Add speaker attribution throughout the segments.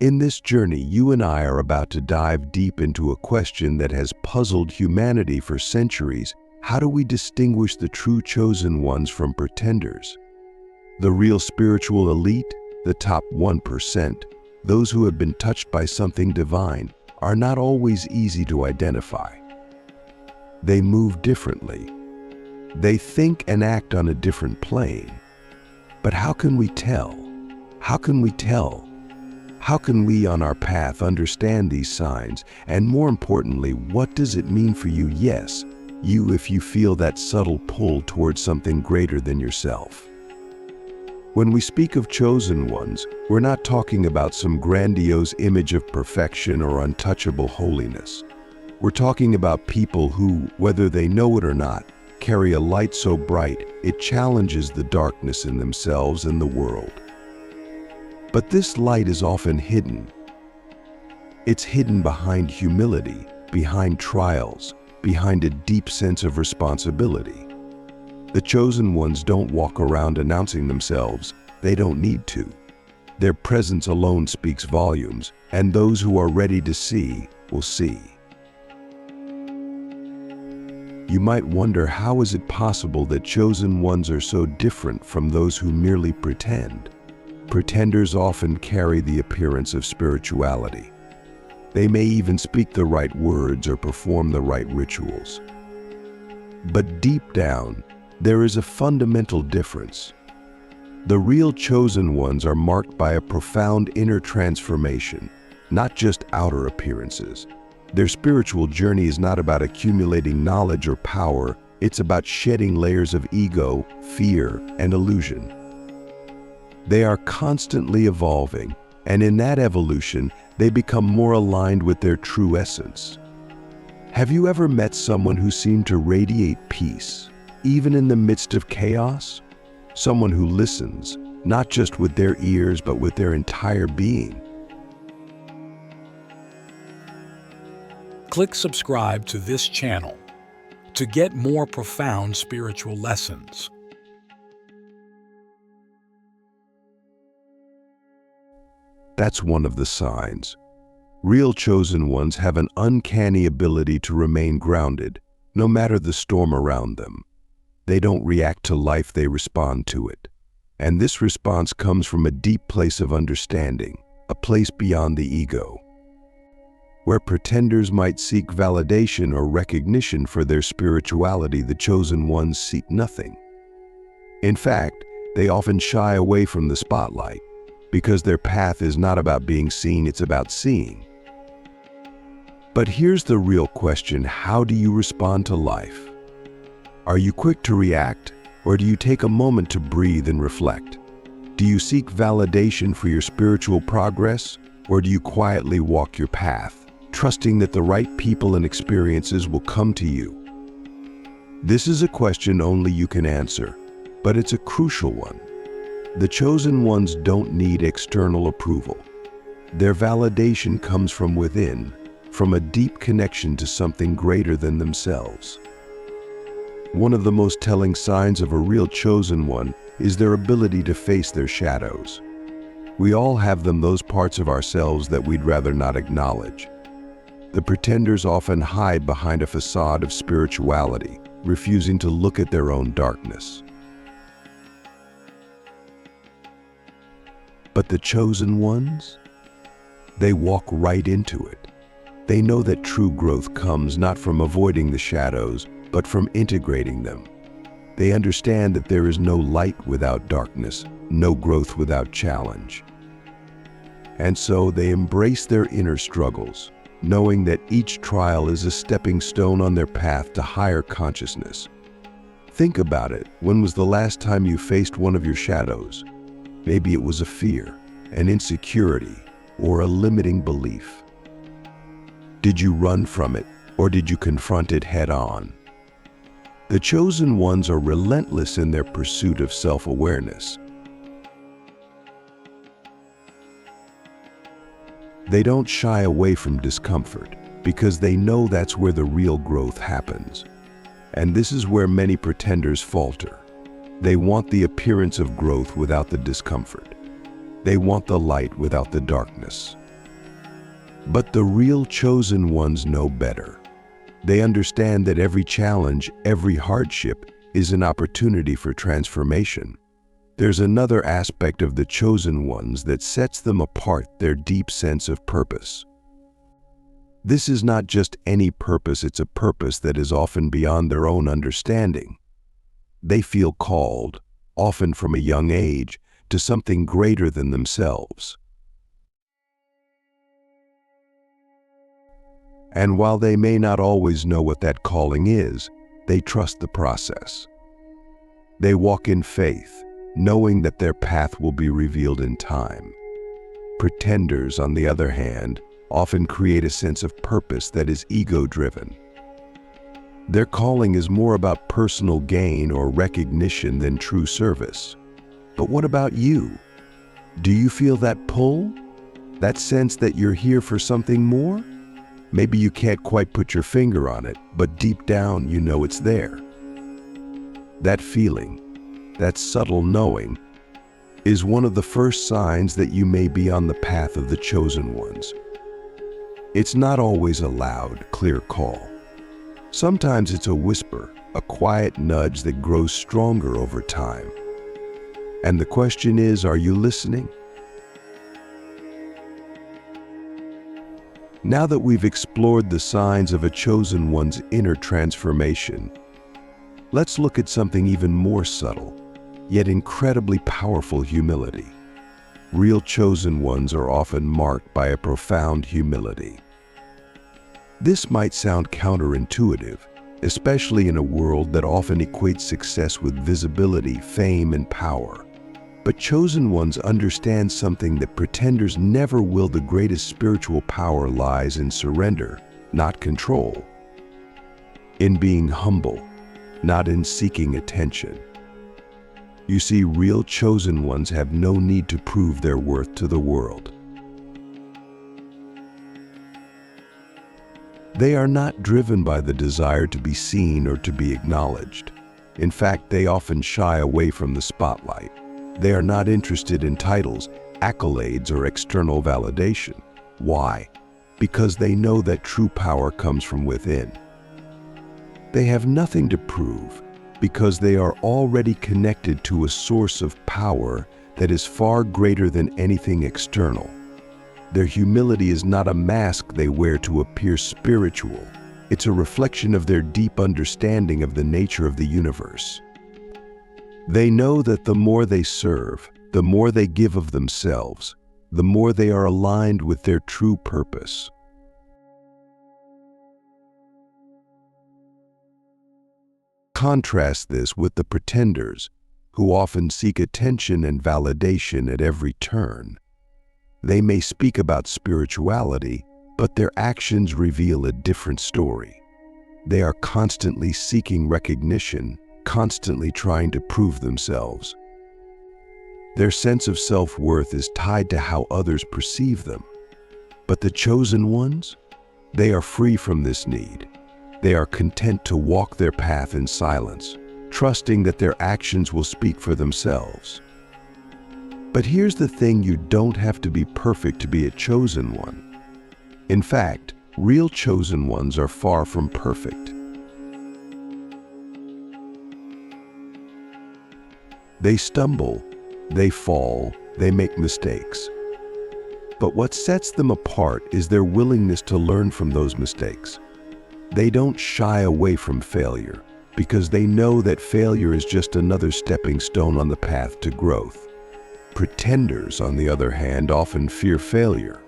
Speaker 1: In this journey, you and I are about to dive deep into a question that has puzzled humanity for centuries. How do we distinguish the true chosen ones from pretenders? The real spiritual elite, the top 1%, those who have been touched by something divine, are not always easy to identify. They move differently. They think and act on a different plane. But how can we tell? How can we tell? How can we on our path understand these signs? And more importantly, what does it mean for you? Yes, you, if you feel that subtle pull towards something greater than yourself. When we speak of chosen ones, we're not talking about some grandiose image of perfection or untouchable holiness. We're talking about people who, whether they know it or not, carry a light so bright it challenges the darkness in themselves and the world. But this light is often hidden. It's hidden behind humility, behind trials, behind a deep sense of responsibility. The chosen ones don't walk around announcing themselves. They don't need to. Their presence alone speaks volumes, and those who are ready to see will see. You might wonder, how is it possible that chosen ones are so different from those who merely pretend? Pretenders often carry the appearance of spirituality. They may even speak the right words or perform the right rituals. But deep down, there is a fundamental difference. The real chosen ones are marked by a profound inner transformation, not just outer appearances. Their spiritual journey is not about accumulating knowledge or power. It's about shedding layers of ego, fear, and illusion. They are constantly evolving, and in that evolution, they become more aligned with their true essence. Have you ever met someone who seemed to radiate peace, even in the midst of chaos? Someone who listens, not just with their ears, but with their entire being.
Speaker 2: Click subscribe to this channel to get more profound spiritual lessons.
Speaker 1: That's one of the signs. Real chosen ones have an uncanny ability to remain grounded, no matter the storm around them. They don't react to life, they respond to it. And this response comes from a deep place of understanding, a place beyond the ego. Where pretenders might seek validation or recognition for their spirituality, the chosen ones seek nothing. In fact, they often shy away from the spotlight, because their path is not about being seen, it's about seeing. But here's the real question: how do you respond to life? Are you quick to react, or do you take a moment to breathe and reflect? Do you seek validation for your spiritual progress, or do you quietly walk your path, trusting that the right people and experiences will come to you? This is a question only you can answer, but it's a crucial one. The chosen ones don't need external approval. Their validation comes from within, from a deep connection to something greater than themselves. One of the most telling signs of a real chosen one is their ability to face their shadows. We all have them, those parts of ourselves that we'd rather not acknowledge. The pretenders often hide behind a facade of spirituality, refusing to look at their own darkness. But the chosen ones? They walk right into it. They know that true growth comes not from avoiding the shadows, but from integrating them. They understand that there is no light without darkness, no growth without challenge. And so they embrace their inner struggles, knowing that each trial is a stepping stone on their path to higher consciousness. Think about it. When was the last time you faced one of your shadows? Maybe it was a fear, an insecurity, or a limiting belief. Did you run from it, or did you confront it head on? The chosen ones are relentless in their pursuit of self-awareness. They don't shy away from discomfort, because they know that's where the real growth happens. And this is where many pretenders falter. They want the appearance of growth without the discomfort. They want the light without the darkness. But the real chosen ones know better. They understand that every challenge, every hardship is an opportunity for transformation. There's another aspect of the chosen ones that sets them apart: their deep sense of purpose. This is not just any purpose, it's a purpose that is often beyond their own understanding. They feel called, often from a young age, to something greater than themselves. And while they may not always know what that calling is, they trust the process. They walk in faith, knowing that their path will be revealed in time. Pretenders, on the other hand, often create a sense of purpose that is ego-driven. Their calling is more about personal gain or recognition than true service. But what about you? Do you feel that pull? That sense that you're here for something more? Maybe you can't quite put your finger on it, but deep down you know it's there. That feeling, that subtle knowing, is one of the first signs that you may be on the path of the chosen ones. It's not always a loud, clear call. Sometimes it's a whisper, a quiet nudge that grows stronger over time. And the question is, are you listening? Now that we've explored the signs of a chosen one's inner transformation, let's look at something even more subtle, yet incredibly powerful: humility. Real chosen ones are often marked by a profound humility. This might sound counterintuitive, especially in a world that often equates success with visibility, fame, and power. But chosen ones understand something that pretenders never will: the greatest spiritual power lies in surrender, not control. In being humble, not in seeking attention. You see, real chosen ones have no need to prove their worth to the world. They are not driven by the desire to be seen or to be acknowledged. In fact, they often shy away from the spotlight. They are not interested in titles, accolades, or external validation. Why? Because they know that true power comes from within. They have nothing to prove because they are already connected to a source of power that is far greater than anything external. Their humility is not a mask they wear to appear spiritual. It's a reflection of their deep understanding of the nature of the universe. They know that the more they serve, the more they give of themselves, the more they are aligned with their true purpose. Contrast this with the pretenders, who often seek attention and validation at every turn. They may speak about spirituality, but their actions reveal a different story. They are constantly seeking recognition, constantly trying to prove themselves. Their sense of self-worth is tied to how others perceive them. But the chosen ones? They are free from this need. They are content to walk their path in silence, trusting that their actions will speak for themselves. But here's the thing: you don't have to be perfect to be a chosen one. In fact, real chosen ones are far from perfect. They stumble, they fall, they make mistakes. But what sets them apart is their willingness to learn from those mistakes. They don't shy away from failure because they know that failure is just another stepping stone on the path to growth. Pretenders, on the other hand, often fear failure.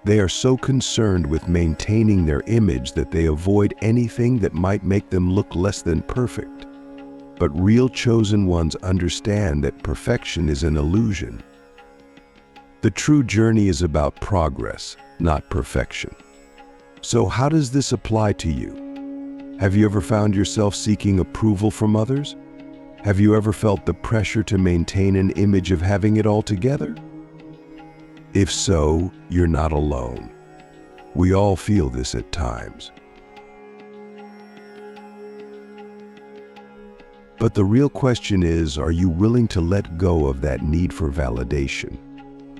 Speaker 1: They are so concerned with maintaining their image that they avoid anything that might make them look less than perfect. But real chosen ones understand that perfection is an illusion. The true journey is about progress, not perfection. So how does this apply to you? Have you ever found yourself seeking approval from others? Have you ever felt the pressure to maintain an image of having it all together? If so, you're not alone. We all feel this at times. But the real question is, are you willing to let go of that need for validation?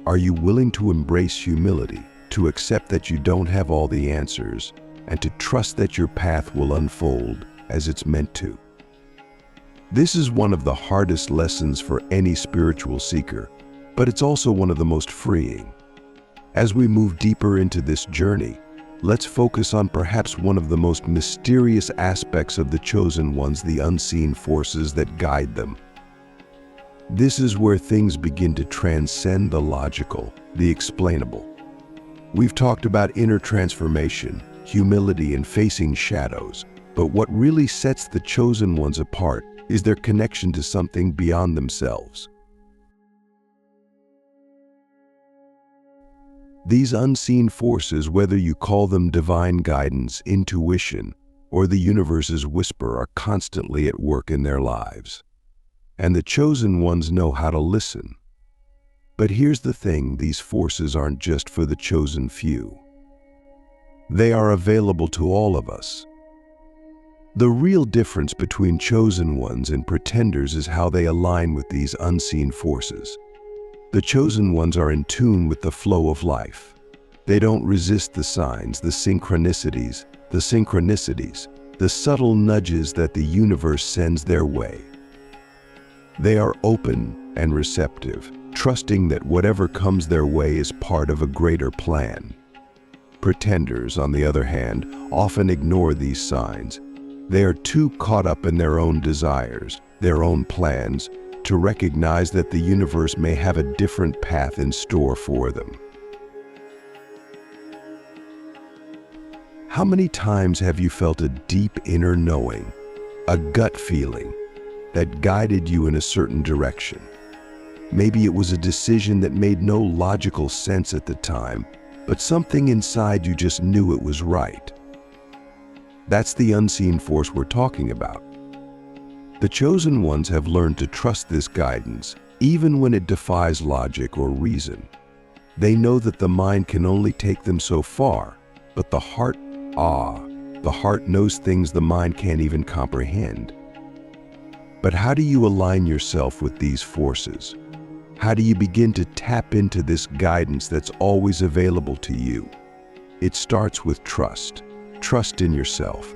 Speaker 1: Are you willing to embrace humility, to accept that you don't have all the answers, and to trust that your path will unfold as it's meant to. This is one of the hardest lessons for any spiritual seeker, but it's also one of the most freeing. As we move deeper into this journey, let's focus on perhaps one of the most mysterious aspects of the chosen ones, the unseen forces that guide them. This is where things begin to transcend the logical, the explainable. We've talked about inner transformation, humility, and facing shadows, but what really sets the chosen ones apart is their connection to something beyond themselves. These unseen forces, whether you call them divine guidance, intuition, or the universe's whisper, are constantly at work in their lives. And the chosen ones know how to listen. But here's the thing, these forces aren't just for the chosen few. They are available to all of us. The real difference between chosen ones and pretenders is how they align with these unseen forces. The chosen ones are in tune with the flow of life. They don't resist the signs, the synchronicities, the subtle nudges that the universe sends their way. They are open and receptive, trusting that whatever comes their way is part of a greater plan. Pretenders, on the other hand, often ignore these signs. They are too caught up in their own desires, their own plans, to recognize that the universe may have a different path in store for them. How many times have you felt a deep inner knowing, a gut feeling, that guided you in a certain direction? Maybe it was a decision that made no logical sense at the time, but something inside you just knew it was right. That's the unseen force we're talking about. The chosen ones have learned to trust this guidance, even when it defies logic or reason. They know that the mind can only take them so far, but the heart knows things the mind can't even comprehend. But how do you align yourself with these forces? How do you begin to tap into this guidance that's always available to you? It starts with trust. Trust in yourself.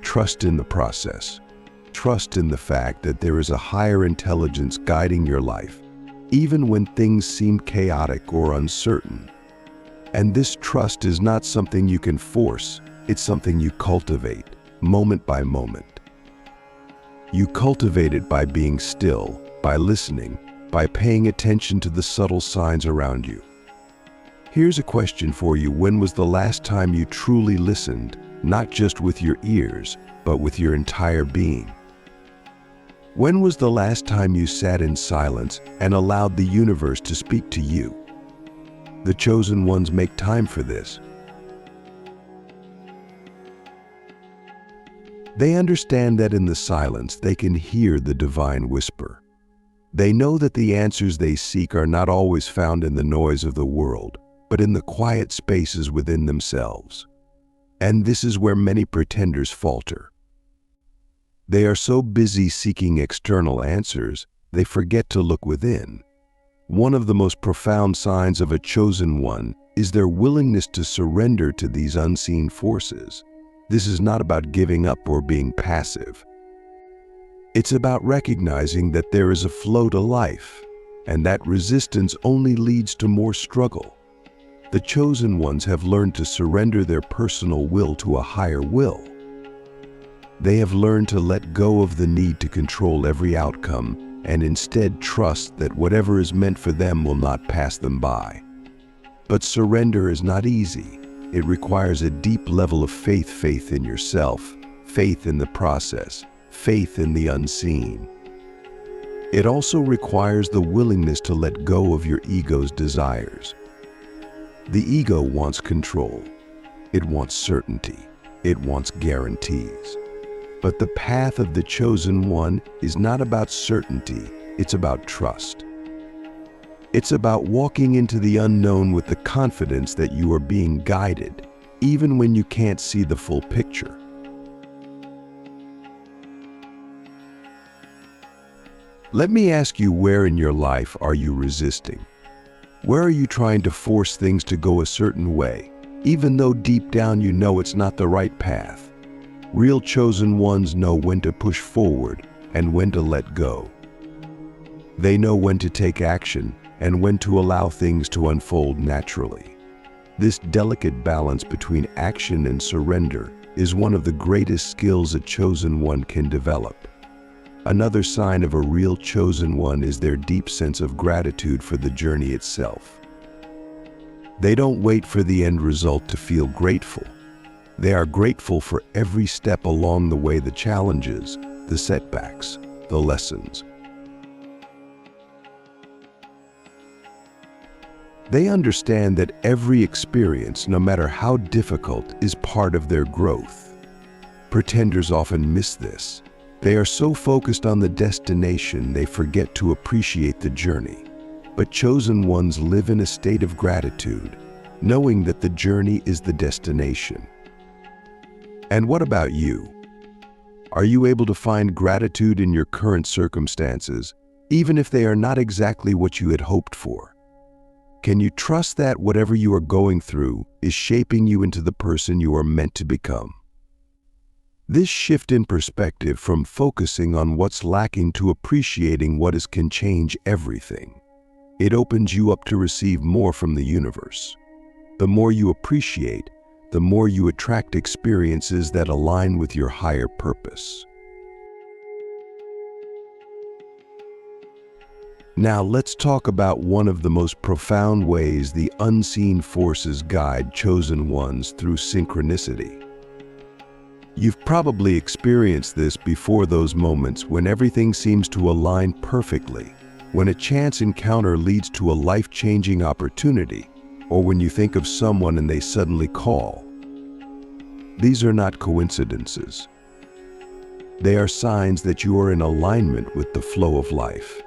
Speaker 1: Trust in the process. Trust in the fact that there is a higher intelligence guiding your life, even when things seem chaotic or uncertain. And this trust is not something you can force, it's something you cultivate, moment by moment. You cultivate it by being still, by listening, by paying attention to the subtle signs around you. Here's a question for you. When was the last time you truly listened, not just with your ears, but with your entire being? When was the last time you sat in silence and allowed the universe to speak to you? The chosen ones make time for this. They understand that in the silence they can hear the divine whisper. They know that the answers they seek are not always found in the noise of the world, but in the quiet spaces within themselves. And this is where many pretenders falter. They are so busy seeking external answers, they forget to look within. One of the most profound signs of a chosen one is their willingness to surrender to these unseen forces. This is not about giving up or being passive. It's about recognizing that there is a flow to life, and that resistance only leads to more struggle. The chosen ones have learned to surrender their personal will to a higher will. They have learned to let go of the need to control every outcome and instead trust that whatever is meant for them will not pass them by. But surrender is not easy. It requires a deep level of faith in yourself, faith in the process, faith in the unseen. It also requires the willingness to let go of your ego's desires. The ego wants control. It wants certainty. It wants guarantees. But the path of the chosen one is not about certainty, it's about trust. It's about walking into the unknown with the confidence that you are being guided, even when you can't see the full picture. Let me ask you, where in your life are you resisting? Where are you trying to force things to go a certain way, even though deep down you know it's not the right path? Real chosen ones know when to push forward and when to let go. They know when to take action and when to allow things to unfold naturally. This delicate balance between action and surrender is one of the greatest skills a chosen one can develop. Another sign of a real chosen one is their deep sense of gratitude for the journey itself. They don't wait for the end result to feel grateful. They are grateful for every step along the way, the challenges, the setbacks, the lessons. They understand that every experience, no matter how difficult, is part of their growth. Pretenders often miss this. They are so focused on the destination they forget to appreciate the journey. But chosen ones live in a state of gratitude, knowing that the journey is the destination. And what about you? Are you able to find gratitude in your current circumstances, even if they are not exactly what you had hoped for? Can you trust that whatever you are going through is shaping you into the person you are meant to become? This shift in perspective from focusing on what's lacking to appreciating what is can change everything. It opens you up to receive more from the universe. The more you appreciate, the more you attract experiences that align with your higher purpose. Now let's talk about one of the most profound ways the unseen forces guide chosen ones through synchronicity. You've probably experienced this before, those moments when everything seems to align perfectly, when a chance encounter leads to a life-changing opportunity, or when you think of someone and they suddenly call. These are not coincidences. They are signs that you are in alignment with the flow of life.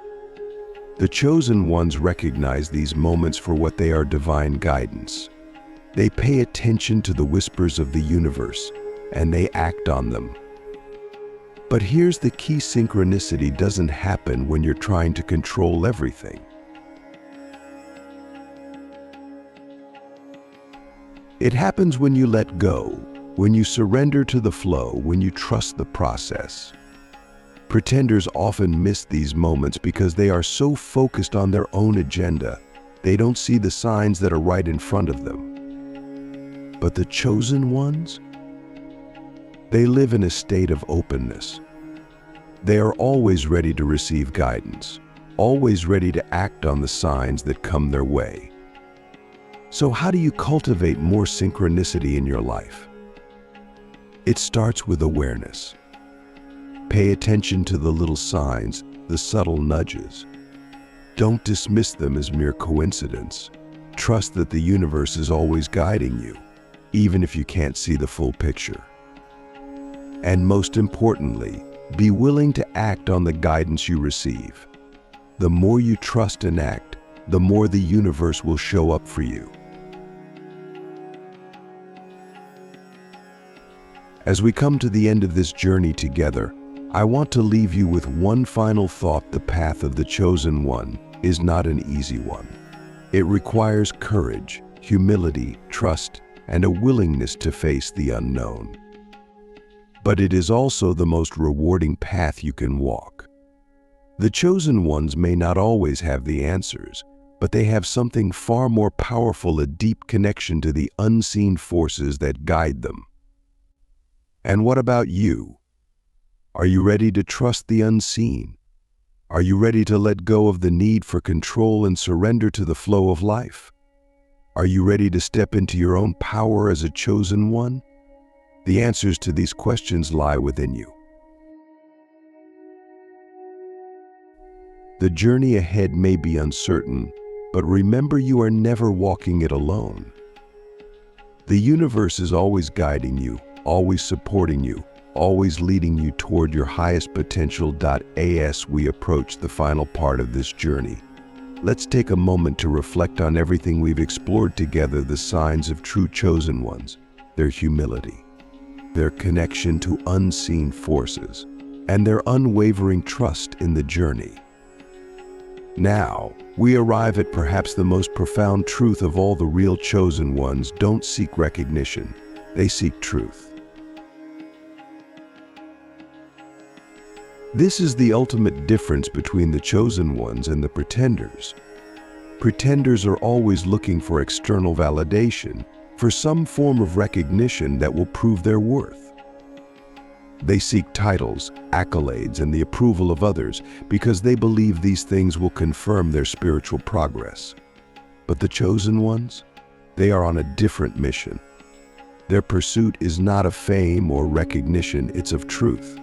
Speaker 1: The chosen ones recognize these moments for what they are: divine guidance. They pay attention to the whispers of the universe, and they act on them. But here's the key: synchronicity doesn't happen when you're trying to control everything. It happens when you let go, when you surrender to the flow, when you trust the process. Pretenders often miss these moments because they are so focused on their own agenda, they don't see the signs that are right in front of them. But the chosen ones, they live in a state of openness. They are always ready to receive guidance, always ready to act on the signs that come their way. So how do you cultivate more synchronicity in your life? It starts with awareness. Pay attention to the little signs, the subtle nudges. Don't dismiss them as mere coincidence. Trust that the universe is always guiding you, even if you can't see the full picture. And most importantly, be willing to act on the guidance you receive. The more you trust and act, the more the universe will show up for you. As we come to the end of this journey together, I want to leave you with one final thought: the path of the chosen one is not an easy one. It requires courage, humility, trust, and a willingness to face the unknown. But it is also the most rewarding path you can walk. The chosen ones may not always have the answers, but they have something far more powerful: a deep connection to the unseen forces that guide them. And what about you? Are you ready to trust the unseen? Are you ready to let go of the need for control and surrender to the flow of life? Are you ready to step into your own power as a chosen one? The answers to these questions lie within you. The journey ahead may be uncertain, but remember, you are never walking it alone. The universe is always guiding you, always supporting you, always leading you toward your highest potential. As we approach the final part of this journey, let's take a moment to reflect on everything we've explored together: the signs of true chosen ones, their humility, their connection to unseen forces, and their unwavering trust in the journey. Now, we arrive at perhaps the most profound truth of all: the real chosen ones don't seek recognition, they seek truth. This is the ultimate difference between the chosen ones and the pretenders. Pretenders are always looking for external validation, for some form of recognition that will prove their worth. They seek titles, accolades, and the approval of others because they believe these things will confirm their spiritual progress. But the chosen ones, they are on a different mission. Their pursuit is not of fame or recognition, it's of truth.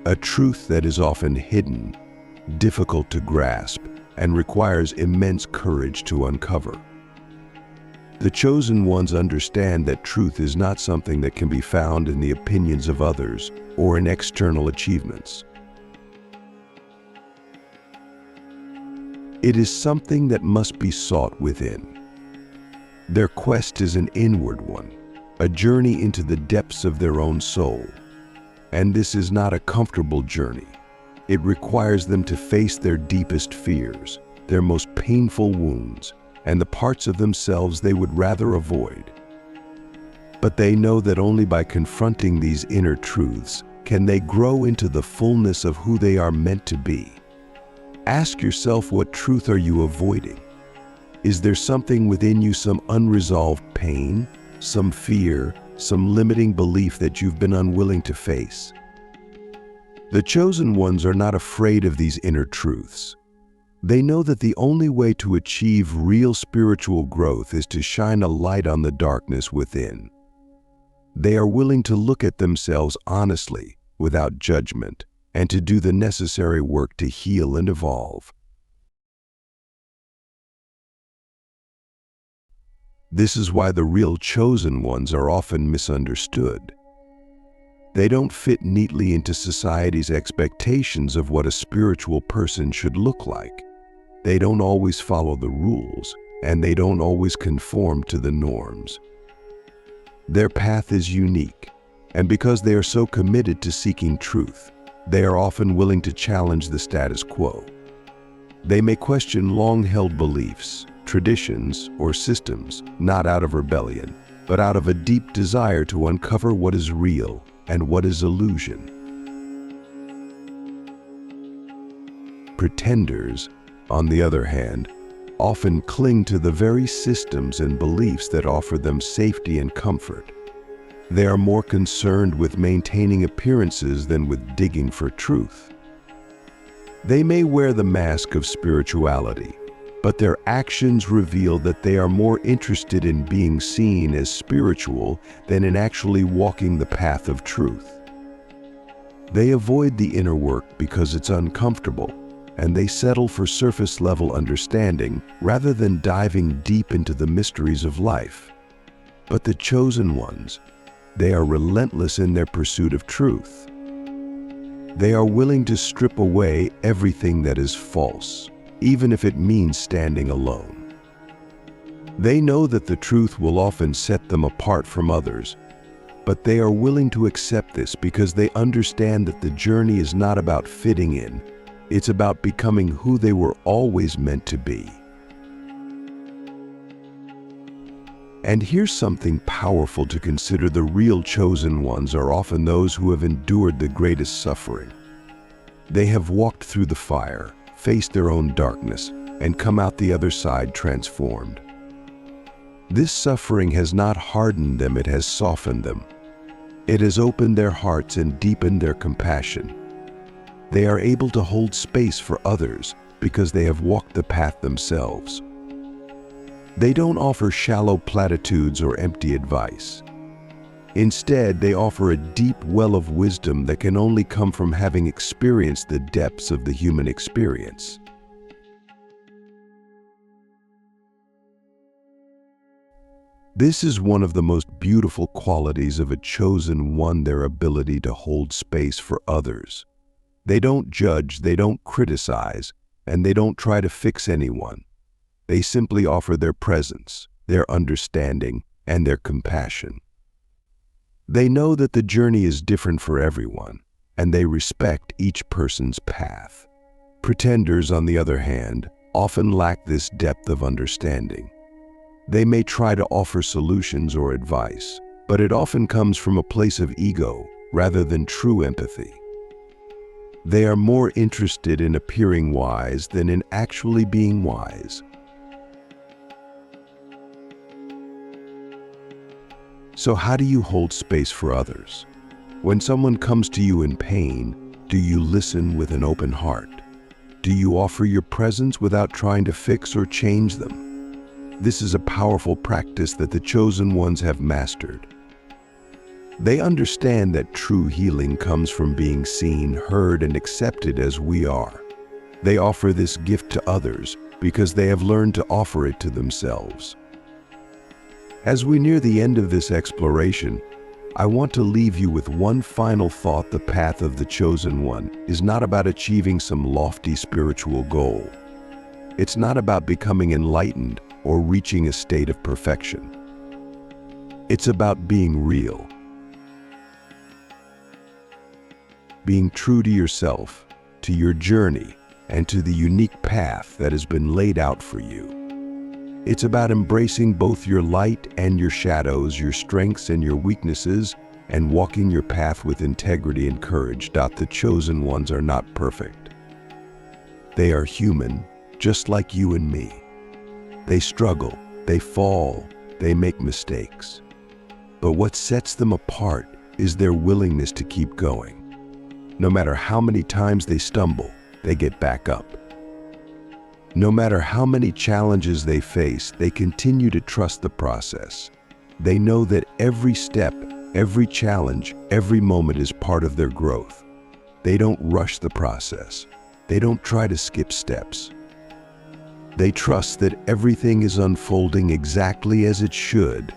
Speaker 1: A truth that is often hidden, difficult to grasp, and requires immense courage to uncover. The chosen ones understand that truth is not something that can be found in the opinions of others or in external achievements. It is something that must be sought within. Their quest is an inward one, a journey into the depths of their own soul. And this is not a comfortable journey. It requires them to face their deepest fears, their most painful wounds, and the parts of themselves they would rather avoid. But they know that only by confronting these inner truths can they grow into the fullness of who they are meant to be. Ask yourself, what truth are you avoiding? Is there something within you, some unresolved pain, some fear, some limiting belief that you've been unwilling to face? The chosen ones are not afraid of these inner truths. They know that the only way to achieve real spiritual growth is to shine a light on the darkness within. They are willing to look at themselves honestly, without judgment, and to do the necessary work to heal and evolve. This is why the real chosen ones are often misunderstood. They don't fit neatly into society's expectations of what a spiritual person should look like. They don't always follow the rules, and they don't always conform to the norms. Their path is unique, and because they are so committed to seeking truth, they are often willing to challenge the status quo. They may question long-held beliefs, traditions, or systems, not out of rebellion, but out of a deep desire to uncover what is real and what is illusion. Pretenders, on the other hand, often cling to the very systems and beliefs that offer them safety and comfort. They are more concerned with maintaining appearances than with digging for truth. They may wear the mask of spirituality, but their actions reveal that they are more interested in being seen as spiritual than in actually walking the path of truth. They avoid the inner work because it's uncomfortable, and they settle for surface-level understanding rather than diving deep into the mysteries of life. But the chosen ones, they are relentless in their pursuit of truth. They are willing to strip away everything that is false, even if it means standing alone. They know that the truth will often set them apart from others, but they are willing to accept this because they understand that the journey is not about fitting in, it's about becoming who they were always meant to be. And here's something powerful to consider: the real chosen ones are often those who have endured the greatest suffering. They have walked through the fire, faced their own darkness, and come out the other side transformed. This suffering has not hardened them, it has softened them. It has opened their hearts and deepened their compassion. They are able to hold space for others because they have walked the path themselves. They don't offer shallow platitudes or empty advice. Instead, they offer a deep well of wisdom that can only come from having experienced the depths of the human experience. This is one of the most beautiful qualities of a chosen one: their ability to hold space for others. They don't judge, they don't criticize, and they don't try to fix anyone. They simply offer their presence, their understanding, and their compassion. They know that the journey is different for everyone, and they respect each person's path. Pretenders, on the other hand, often lack this depth of understanding. They may try to offer solutions or advice, but it often comes from a place of ego rather than true empathy. They are more interested in appearing wise than in actually being wise. So how do you hold space for others? When someone comes to you in pain, do you listen with an open heart? Do you offer your presence without trying to fix or change them? This is a powerful practice that the chosen ones have mastered. They understand that true healing comes from being seen, heard, and accepted as we are. They offer this gift to others because they have learned to offer it to themselves. As we near the end of this exploration, I want to leave you with one final thought. The path of the chosen one is not about achieving some lofty spiritual goal. It's not about becoming enlightened or reaching a state of perfection. It's about being real. Being true to yourself, to your journey, and to the unique path that has been laid out for you. It's about embracing both your light and your shadows, your strengths and your weaknesses, and walking your path with integrity and courage. The chosen ones are not perfect. They are human, just like you and me. They struggle, they fall, they make mistakes. But what sets them apart is their willingness to keep going. No matter how many times they stumble, they get back up. No matter how many challenges they face, they continue to trust the process. They know that every step, every challenge, every moment is part of their growth. They don't rush the process. They don't try to skip steps. They trust that everything is unfolding exactly as it should.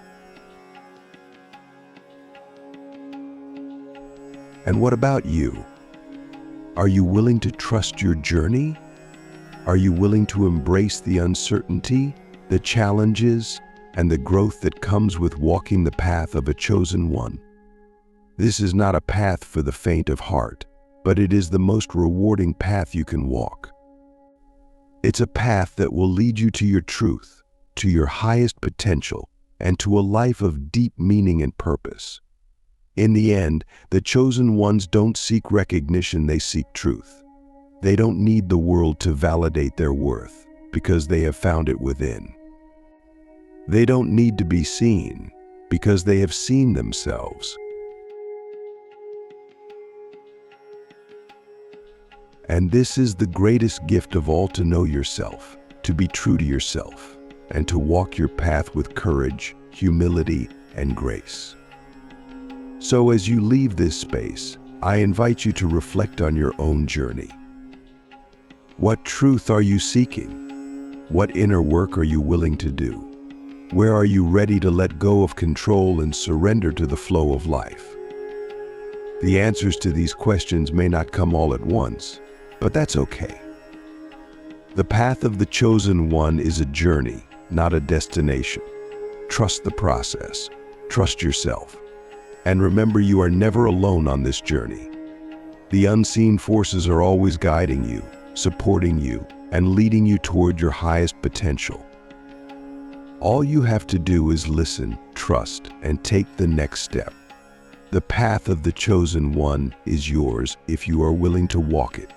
Speaker 1: And what about you? Are you willing to trust your journey? Are you willing to embrace the uncertainty, the challenges, and the growth that comes with walking the path of a chosen one? This is not a path for the faint of heart, but it is the most rewarding path you can walk. It's a path that will lead you to your truth, to your highest potential, and to a life of deep meaning and purpose. In the end, the chosen ones don't seek recognition, they seek truth. They don't need the world to validate their worth because they have found it within. They don't need to be seen because they have seen themselves. And this is the greatest gift of all, to know yourself, to be true to yourself, and to walk your path with courage, humility, and grace. So as you leave this space, I invite you to reflect on your own journey. What truth are you seeking? What inner work are you willing to do? Where are you ready to let go of control and surrender to the flow of life? The answers to these questions may not come all at once, but that's okay. The path of the chosen one is a journey, not a destination. Trust the process. Trust yourself. And remember, you are never alone on this journey. The unseen forces are always guiding you, supporting you, and leading you toward your highest potential. All you have to do is listen, trust, and take the next step. The path of the chosen one is yours if you are willing to walk it.